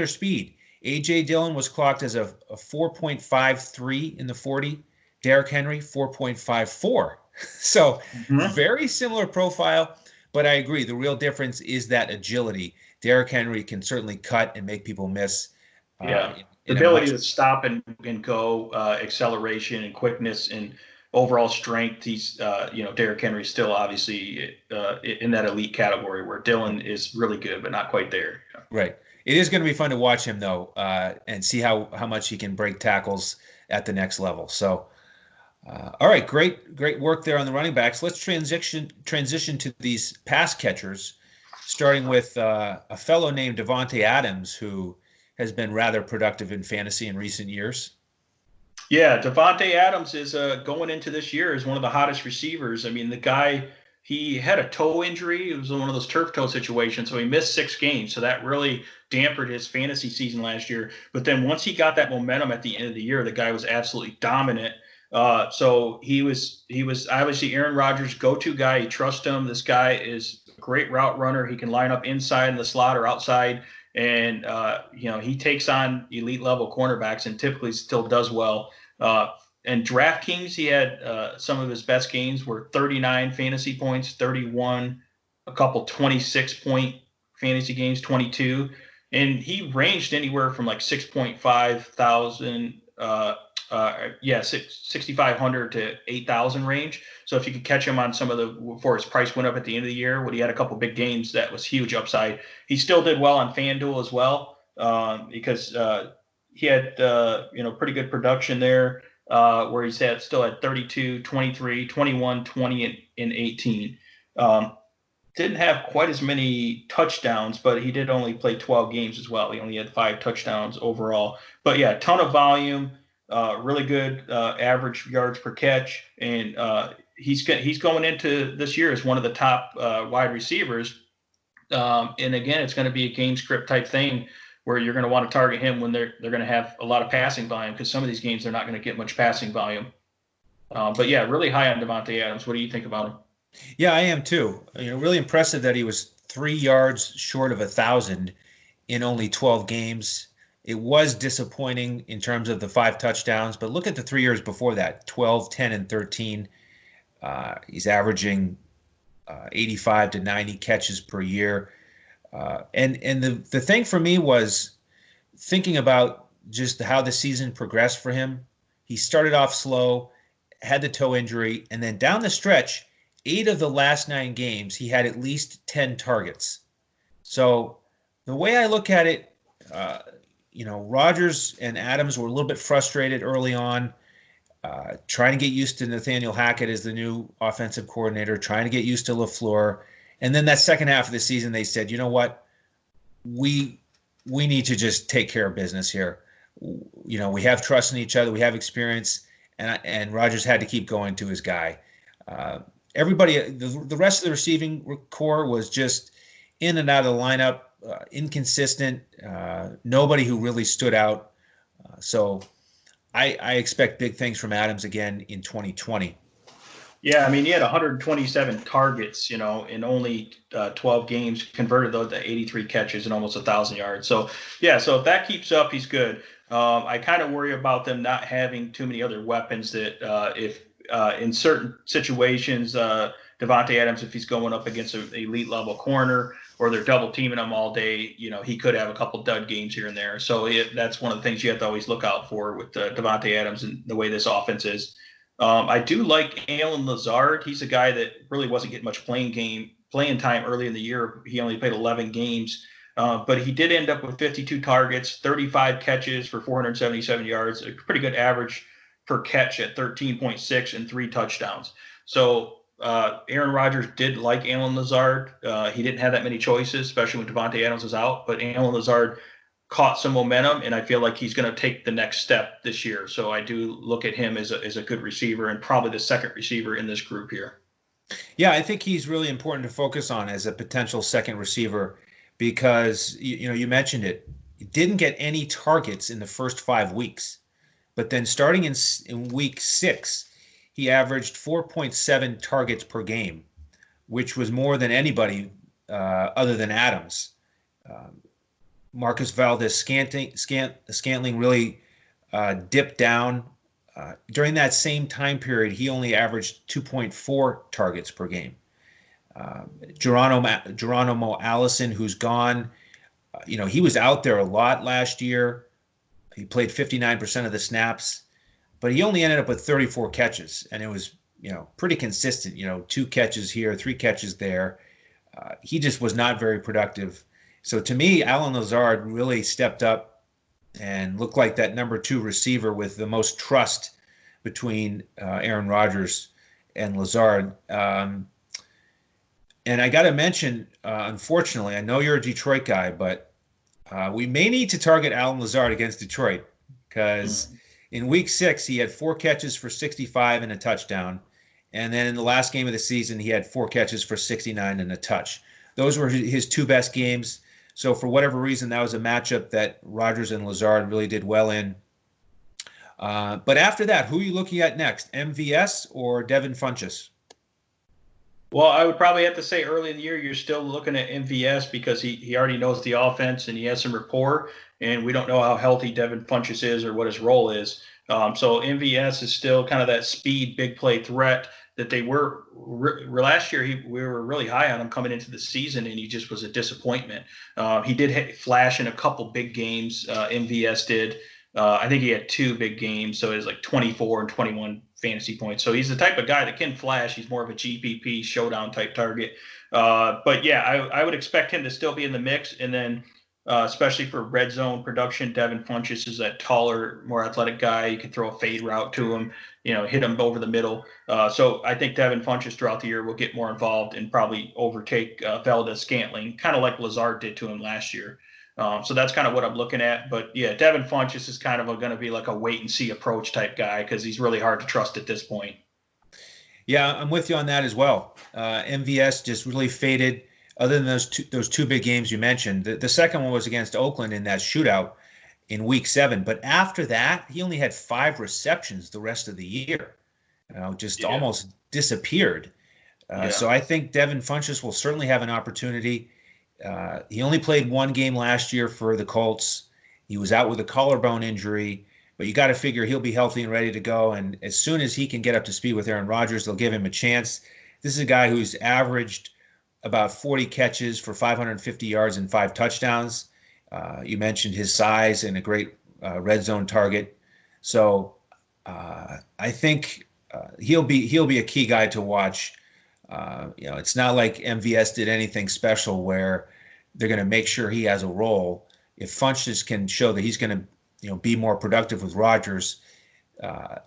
speed? A.J. Dillon was clocked as a 4.53 in the 40. Derrick Henry, 4.54. So very similar profile, but I agree. The real difference is that agility. Derrick Henry can certainly cut and make people miss. The ability to stop and go, acceleration and quickness and overall strength. He's, Derrick Henry still obviously in that elite category where Dillon is really good, but not quite there. Right. It is going to be fun to watch him, though, and see how much he can break tackles at the next level. So, all right, great work there on the running backs. Let's transition to these pass catchers, starting with a fellow named Davante Adams, who has been rather productive in fantasy in recent years. Yeah, Davante Adams is going into this year as one of the hottest receivers. I mean, the guy, he had a toe injury. It was one of those turf toe situations, so he missed 6 games. So that really dampened his fantasy season last year. But then once he got that momentum at the end of the year, the guy was absolutely dominant. So he was obviously Aaron Rodgers' go-to guy. You trust him. This guy is a great route runner. He can line up inside in the slot or outside. And, he takes on elite level cornerbacks and typically still does well. And DraftKings, he had some of his best games were 39 fantasy points, 31, a couple 26-point fantasy games, 22. And he ranged anywhere from like 6.5 thousand, 6,500 to 8,000 range. So if you could catch him on some of before his price went up at the end of the year, when he had a couple big games, that was huge upside. He still did well on FanDuel as well because he had, pretty good production there where he's still had 32, 23, 21, 20, and 18. Didn't have quite as many touchdowns, but he did only play 12 games as well. He only had 5 touchdowns overall. But yeah, ton of volume, really good average yards per catch, and he's going into this year as one of the top wide receivers. And again, it's going to be a game script type thing where you're going to want to target him when they're going to have a lot of passing volume, because some of these games they're not going to get much passing volume. But yeah, really high on Davante Adams. What do you think about him? Yeah, I am too. Really impressive that he was 3 yards short of 1,000 in only 12 games. It was disappointing in terms of the 5 touchdowns, but look at the 3 years before that: 12, 10, and 13. He's averaging 85 to 90 catches per year. And the thing for me was thinking about just how the season progressed for him. He started off slow, had the toe injury, and then down the stretch, 8 of the last 9 games, he had at least 10 targets. So the way I look at it, Rodgers and Adams were a little bit frustrated early on, trying to get used to Nathaniel Hackett as the new offensive coordinator, trying to get used to LaFleur. And then that second half of the season, they said, you know what, we need to just take care of business here. We have trust in each other, we have experience, and Rodgers had to keep going to his guy. Everybody, the rest of the receiving core was just in and out of the lineup, inconsistent. Nobody who really stood out. So I expect big things from Adams again in 2020. Yeah, I mean, he had 127 targets, in only 12 games, converted those to 83 catches and almost 1,000 yards. So, yeah, so if that keeps up, he's good. I kind of worry about them not having too many other weapons that if in certain situations, Davante Adams, if he's going up against an elite level corner or they're double teaming him all day, he could have a couple dud games here and there. So that's one of the things you have to always look out for with Davante Adams and the way this offense is. I do like Allen Lazard. He's a guy that really wasn't getting much playing time early in the year. He only played 11 games, but he did end up with 52 targets, 35 catches for 477 yards, a pretty good average per catch at 13.6 and 3 touchdowns. So Aaron Rodgers did like Allen Lazard. He didn't have that many choices, especially when Davante Adams was out, but Allen Lazard caught some momentum, and I feel like he's going to take the next step this year. So I do look at him as a good receiver and probably the second receiver in this group here. Yeah, I think he's really important to focus on as a potential second receiver because, you mentioned it. He didn't get any targets in the first 5 weeks. But then starting in week 6, he averaged 4.7 targets per game, which was more than anybody other than Adams. Marcus Scantling really dipped down. During that same time period, he only averaged 2.4 targets per game. Geronimo Allison, who's gone, he was out there a lot last year. He played 59% of the snaps, but he only ended up with 34 catches, and it was, pretty consistent. 2 catches here, 3 catches there. He just was not very productive. So to me, Allen Lazard really stepped up and looked like that number 2 receiver with the most trust between Aaron Rodgers and Lazard. And I got to mention, unfortunately, I know you're a Detroit guy, but we may need to target Allen Lazard against Detroit because in week 6, he had 4 catches for 65 and a touchdown. And then in the last game of the season, he had 4 catches for 69 and a touch. Those were his 2 best games. So for whatever reason, that was a matchup that Rodgers and Lazard really did well in. But after that, who are you looking at next, MVS or Devin Funchess? Well, I would probably have to say early in the year, you're still looking at MVS because he already knows the offense and he has some rapport, and we don't know how healthy Devin Funchess is or what his role is. So MVS is still kind of that speed, big play threat that they were last year. We were really high on him coming into the season, and he just was a disappointment. He did flash in a couple big games. MVS did. I think he had 2 big games, so it was like 24 and 21 fantasy points. So he's the type of guy that can flash. He's more of a GPP showdown type target. But yeah, I would expect him to still be in the mix. And then especially for red zone production, Devin Funchess is that taller, more athletic guy. You can throw a fade route to him, hit him over the middle. So I think Devin Funchess throughout the year will get more involved and probably overtake Valdez-Scantling, kind of like Lazard did to him last year. So that's kind of what I'm looking at. But yeah, Devin Funchess is kind of going to be like a wait and see approach type guy because he's really hard to trust at this point. Yeah, I'm with you on that as well. MVS just really faded. other than those two big games you mentioned. The second one was against Oakland in that shootout in week 7. But after that, he only had 5 receptions the rest of the year. Just Yeah. almost disappeared. So Yeah. I think Devin Funchess will certainly have an opportunity. He only played one game last year for the Colts. He was out with a collarbone injury, but you got to figure he'll be healthy and ready to go. And as soon as he can get up to speed with Aaron Rodgers, they'll give him a chance. This is a guy who's averaged about 40 catches for 550 yards and 5 touchdowns. You mentioned his size and a great red zone target. So I think he'll be a key guy to watch. It's not like MVS did anything special where they're going to make sure he has a role. If Funches can show that he's going to, be more productive with Rodgers,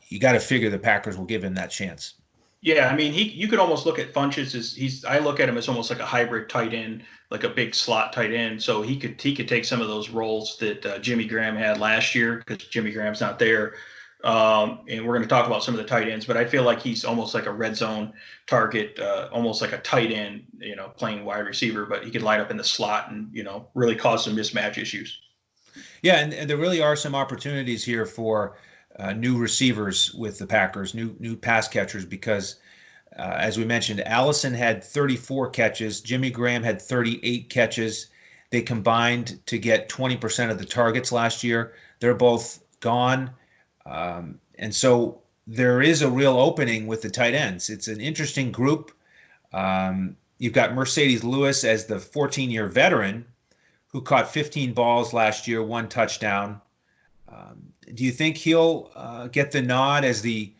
you got to figure the Packers will give him that chance. Yeah, I mean, you could almost look at Funches as I look at him as almost like a hybrid tight end, like a big slot tight end. So he could take some of those roles that Jimmy Graham had last year because Jimmy Graham's not there. And we're going to talk about some of the tight ends, but I feel like he's almost like a red zone target, almost like a tight end, playing wide receiver, but he could line up in the slot and, really cause some mismatch issues. Yeah, and there really are some opportunities here for new receivers with the Packers, new pass catchers, because as we mentioned, Allison had 34 catches, Jimmy Graham had 38 catches. They combined to get 20% of the targets last year. They're both gone. And so there is a real opening with the tight ends. It's an interesting group. You've got Mercedes Lewis as the 14-year veteran who caught 15 balls last year, 1 touchdown. Do you think he'll get the nod as the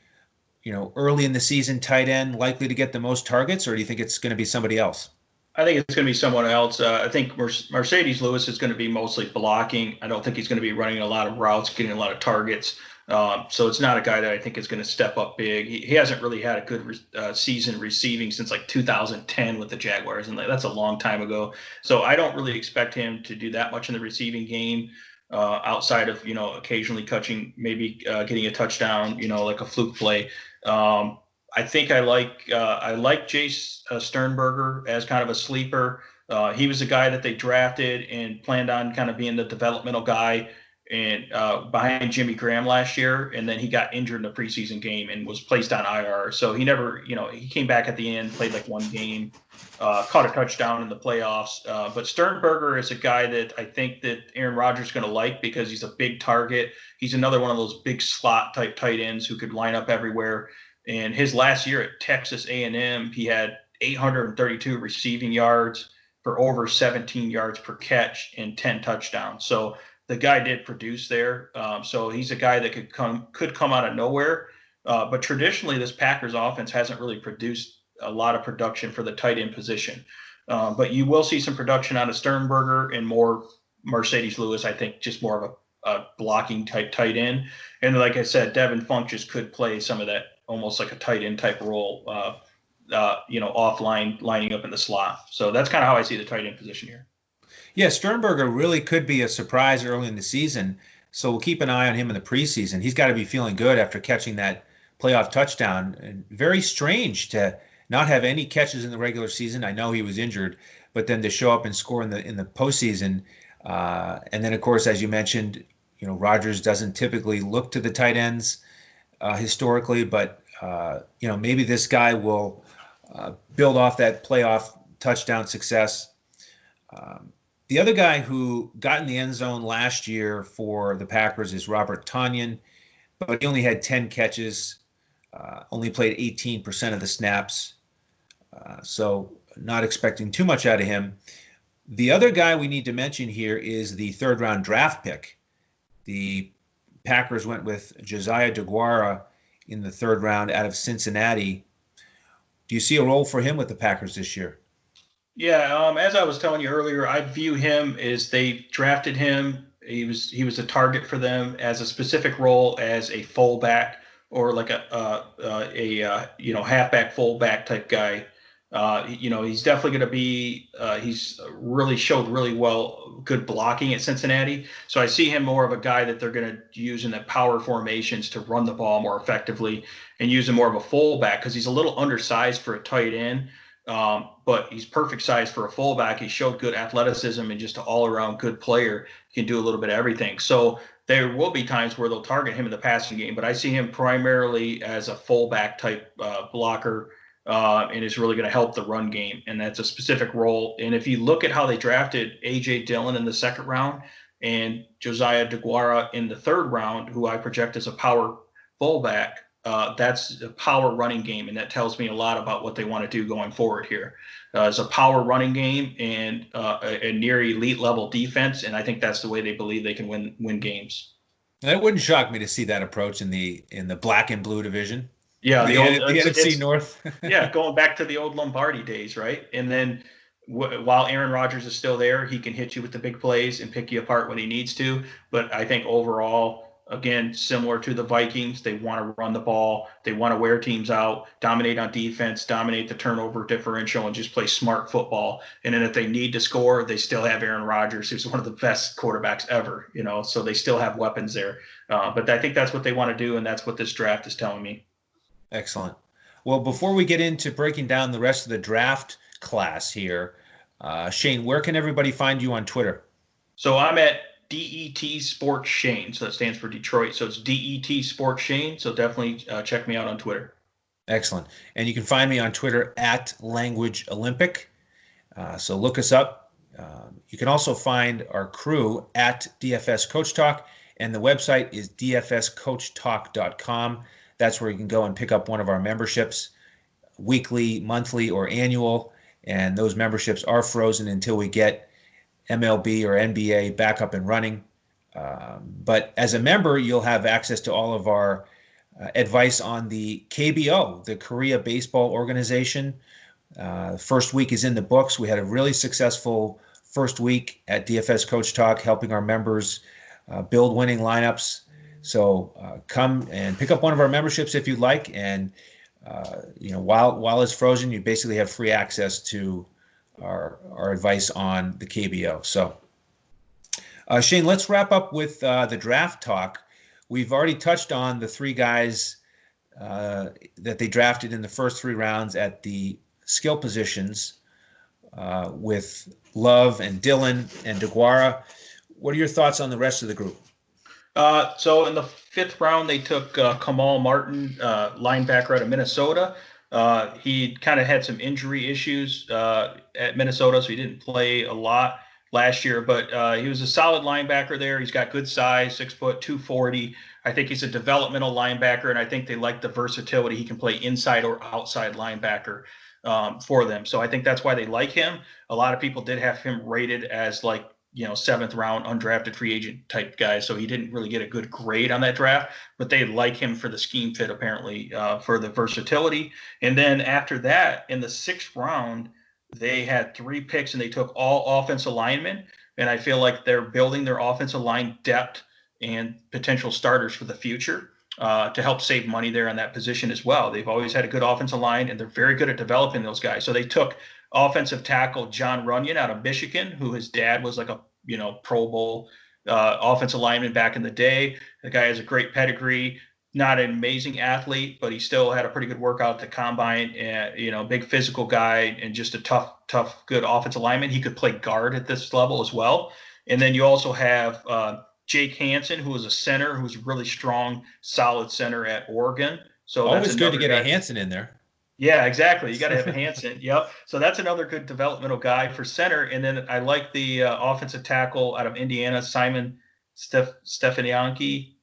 early in the season tight end likely to get the most targets, or do you think it's going to be somebody else? I think it's going to be someone else. I think Mercedes Lewis is going to be mostly blocking. I don't think he's going to be running a lot of routes, getting a lot of targets. So it's not a guy that I think is going to step up big. He hasn't really had a good season receiving since like 2010 with the Jaguars, and that's a long time ago. So I don't really expect him to do that much in the receiving game, outside of occasionally catching, maybe getting a touchdown, like a fluke play. I think I like Jace Sternberger as kind of a sleeper. He was a guy that they drafted and planned on kind of being the developmental guy and behind Jimmy Graham last year, and then he got injured in the preseason game and was placed on IR. So he never, he came back at the end, played like one game, caught a touchdown in the playoffs. But Sternberger is a guy that I think that Aaron Rodgers is going to like because he's a big target. He's another one of those big slot type tight ends who could line up everywhere. And his last year at Texas A&M, he had 832 receiving yards for over 17 yards per catch and 10 touchdowns. So the guy did produce there. So he's a guy that could come out of nowhere. But traditionally, this Packers offense hasn't really produced a lot of production for the tight end position. But you will see some production out of Sternberger and more Mercedes Lewis, I think, just more of a blocking type tight end. And like I said, Devin Funchess could play some of that almost like a tight end type role, offline, lining up in the slot. So that's kind of how I see the tight end position here. Yeah, Sternberger really could be a surprise early in the season, so we'll keep an eye on him in the preseason. He's got to be feeling good after catching that playoff touchdown. And very strange to not have any catches in the regular season. I know he was injured, but then to show up and score in the postseason. And then, of course, as you mentioned, Rodgers doesn't typically look to the tight ends historically, but maybe this guy will build off that playoff touchdown success. The other guy who got in the end zone last year for the Packers is Robert Tonyan, but he only had 10 catches, only played 18% of the snaps, so not expecting too much out of him. The other guy we need to mention here is the third-round draft pick. The Packers went with Josiah DeGuara in the third round out of Cincinnati. Do you see a role for him with the Packers this year? Yeah, as I was telling you earlier, I view him as they drafted him. He was a target for them as a specific role as a fullback or like a halfback fullback type guy. He's definitely going to be. He's really showed really good blocking at Cincinnati. So I see him more of a guy that they're going to use in the power formations to run the ball more effectively and use him more of a fullback because he's a little undersized for a tight end. but he's perfect size for a fullback. He showed good athleticism and just an all-around good player. He can do a little bit of everything. So there will be times where they'll target him in the passing game, but I see him primarily as a fullback type blocker, and is really going to help the run game. And that's a specific role. And if you look at how they drafted A.J. Dillon in the second round and Josiah DeGuara in the third round, who I project as a power fullback, that's a power running game, and that tells me a lot about what they want to do going forward here. It's a power running game and a near elite level defense, and I think that's the way they believe they can win games. That wouldn't shock me to see that approach in the black and blue division. Yeah, the NFC North. Yeah, going back to the old Lombardi days, right? And then while Aaron Rodgers is still there, he can hit you with the big plays and pick you apart when he needs to. But I think overall, again, similar to the Vikings, they want to run the ball. They want to wear teams out, dominate on defense, dominate the turnover differential, and just play smart football. And then if they need to score, they still have Aaron Rodgers, who's one of the best quarterbacks ever, so they still have weapons there. But I think that's what they want to do, and that's what this draft is telling me. Excellent. Well, before we get into breaking down the rest of the draft class here, Shane, where can everybody find you on Twitter? So I'm at DET Sports Shane. So that stands for Detroit. So it's DET Sports Shane. So definitely check me out on Twitter. Excellent. And you can find me on Twitter at Language Olympic. So look us up. You can also find our crew at DFS Coach Talk, and the website is DFSCoachTalk.com. That's where you can go and pick up one of our memberships, weekly, monthly, or annual. And those memberships are frozen until we get MLB or NBA back up and running. But as a member, you'll have access to all of our advice on the KBO, the Korea Baseball Organization. First week is in the books. We had a really successful first week at DFS Coach Talk, helping our members build winning lineups. So come and pick up one of our memberships if you'd like. And while it's frozen, you basically have free access to our advice on the KBO. So, Shane, let's wrap up with the draft talk. We've already touched on the three guys that they drafted in the first 3 rounds at the skill positions with Love and Dillon and DeGuara. What are your thoughts on the rest of the group? So in the 5th round, they took Kamal Martin, linebacker out of Minnesota. He kind of had some injury issues at Minnesota, so he didn't play a lot last year, but he was a solid linebacker there. He's got good size, 6 foot, 240. I think he's a developmental linebacker, and I think they like the versatility. He can play inside or outside linebacker for them. So I think that's why they like him. A lot of people did have him rated as 7th round undrafted free agent type guy. So he didn't really get a good grade on that draft, but they like him for the scheme fit, apparently, for the versatility. And then after that, in the 6th round, they had 3 picks and they took all offensive linemen. And I feel like they're building their offensive line depth and potential starters for the future to help save money there on that position as well. They've always had a good offensive line, and they're very good at developing those guys. So they took offensive tackle John Runyon out of Michigan, who his dad was like a Pro Bowl offensive lineman back in the day. The guy has a great pedigree, not an amazing athlete, but he still had a pretty good workout at the combine, and big physical guy and just a tough, good offensive lineman. He could play guard at this level as well. And then you also have Jake Hanson, who was a center, who's a really strong, solid center at Oregon. So always good to get a Hanson in there. Yeah, exactly. You got to have a Hanson. Yep. So that's another good developmental guy for center. And then I like the offensive tackle out of Indiana, Simon Stepaniak,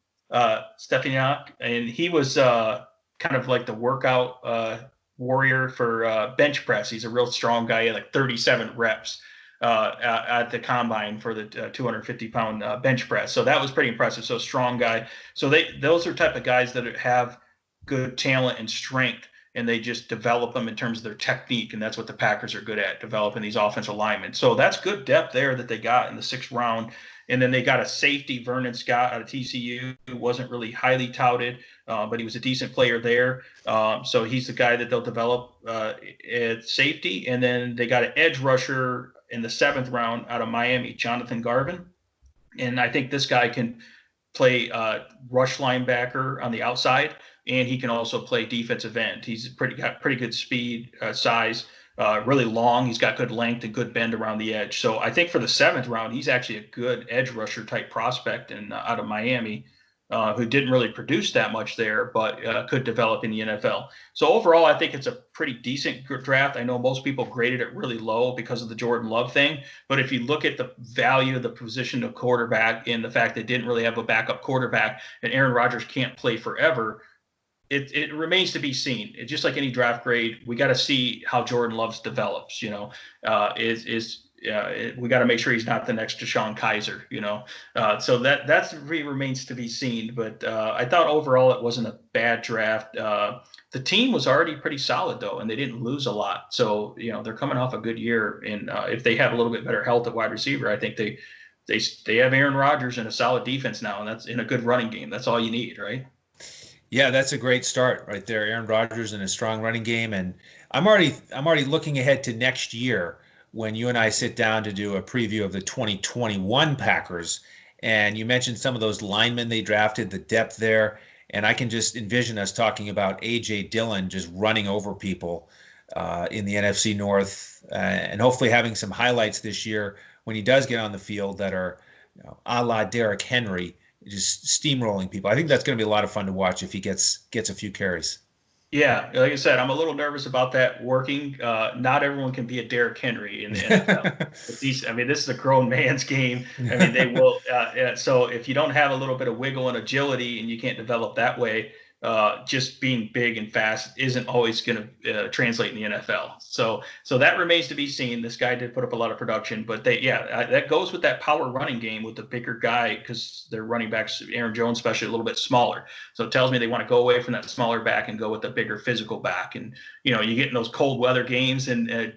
and he was kind of like the workout warrior for bench press. He's a real strong guy. He had like 37 reps at the combine for the 250-pound bench press. So that was pretty impressive. So strong guy. So those are type of guys that have good talent and strength, and they just develop them in terms of their technique. And that's what the Packers are good at, developing these offensive linemen. So that's good depth there that they got in the 6th round. And then they got a safety, Vernon Scott, out of TCU, who wasn't really highly touted, but he was a decent player there. So he's the guy that they'll develop at safety. And then they got an edge rusher in the 7th round out of Miami, Jonathan Garvin. And I think this guy can play rush linebacker on the outside, and he can also play defensive end. He's got pretty good speed, size. really long. He's got good length and good bend around the edge. So I think for the 7th round, he's actually a good edge rusher type prospect and out of Miami, who didn't really produce that much there, but could develop in the NFL. So overall, I think it's a pretty decent draft. I know most people graded it really low because of the Jordan Love thing, but if you look at the value of the position of quarterback and the fact they didn't really have a backup quarterback and Aaron Rodgers can't play forever, it remains to be seen. It's just like any draft grade. We got to see how Jordan Love develops. We got to make sure he's not the next Deshaun Kaiser. So that remains to be seen. But I thought overall it wasn't a bad draft. The team was already pretty solid though, and they didn't lose a lot. So they're coming off a good year, and if they have a little bit better health at wide receiver, I think they have Aaron Rodgers and a solid defense now, and that's in a good running game. That's all you need, right? Yeah, that's a great start right there. Aaron Rodgers and a strong running game. And I'm already looking ahead to next year when you and I sit down to do a preview of the 2021 Packers. And you mentioned some of those linemen they drafted, the depth there. And I can just envision us talking about A.J. Dillon just running over people in the NFC North, and hopefully having some highlights this year when he does get on the field that are a la Derrick Henry, just steamrolling people. I think that's going to be a lot of fun to watch if he gets a few carries. Yeah, like I said, I'm a little nervous about that working. Not everyone can be a Derrick Henry in the NFL. I mean, this is a grown man's game. I mean, they will. So if you don't have a little bit of wiggle and agility, and you can't develop that way, just being big and fast isn't always going to translate in the NFL. So that remains to be seen. This guy did put up a lot of production, but that goes with that power running game with the bigger guy, because their running backs, Aaron Jones especially, a little bit smaller. So it tells me they want to go away from that smaller back and go with the bigger physical back. And you get in those cold weather games in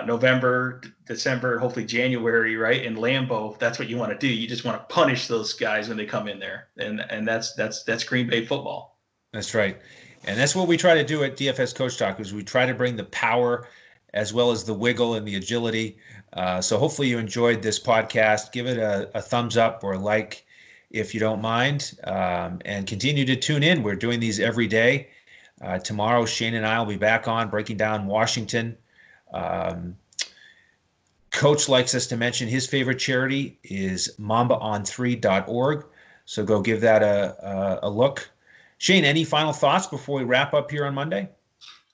November, December, hopefully January, right? In Lambeau, that's what you want to do. You just want to punish those guys when they come in there, and that's Green Bay football. That's right. And that's what we try to do at DFS Coach Talk, is we try to bring the power as well as the wiggle and the agility. So hopefully you enjoyed this podcast. Give it a thumbs up or a like if you don't mind, and continue to tune in. We're doing these every day. Tomorrow, Shane and I will be back on breaking down Washington. Coach likes us to mention his favorite charity is mambaon3.org. So go give that a look. Shane, any final thoughts before we wrap up here on Monday?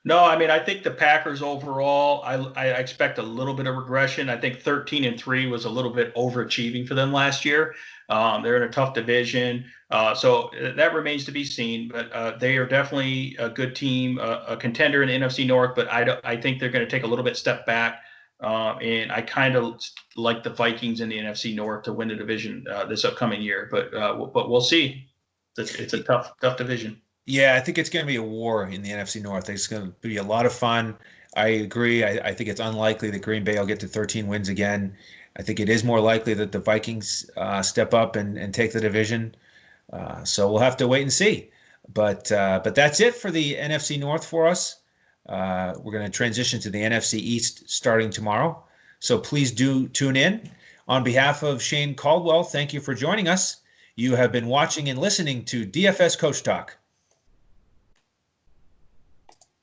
No, I mean, I think the Packers overall, I expect a little bit of regression. I think 13-3 was a little bit overachieving for them last year. They're in a tough division, so that remains to be seen. But they are definitely a good team, a contender in the NFC North. But I think they're going to take a little bit step back. And I kind of like the Vikings in the NFC North to win the division this upcoming year. But we'll see. It's a tough division. Yeah, I think it's going to be a war in the NFC North. It's going to be a lot of fun. I agree. I think it's unlikely that Green Bay will get to 13 wins again. I think it is more likely that the Vikings step up and take the division. So we'll have to wait and see. But that's it for the NFC North for us. We're going to transition to the NFC East starting tomorrow. So please do tune in. On behalf of Shane Caldwell, thank you for joining us. You have been watching and listening to DFS Coach Talk.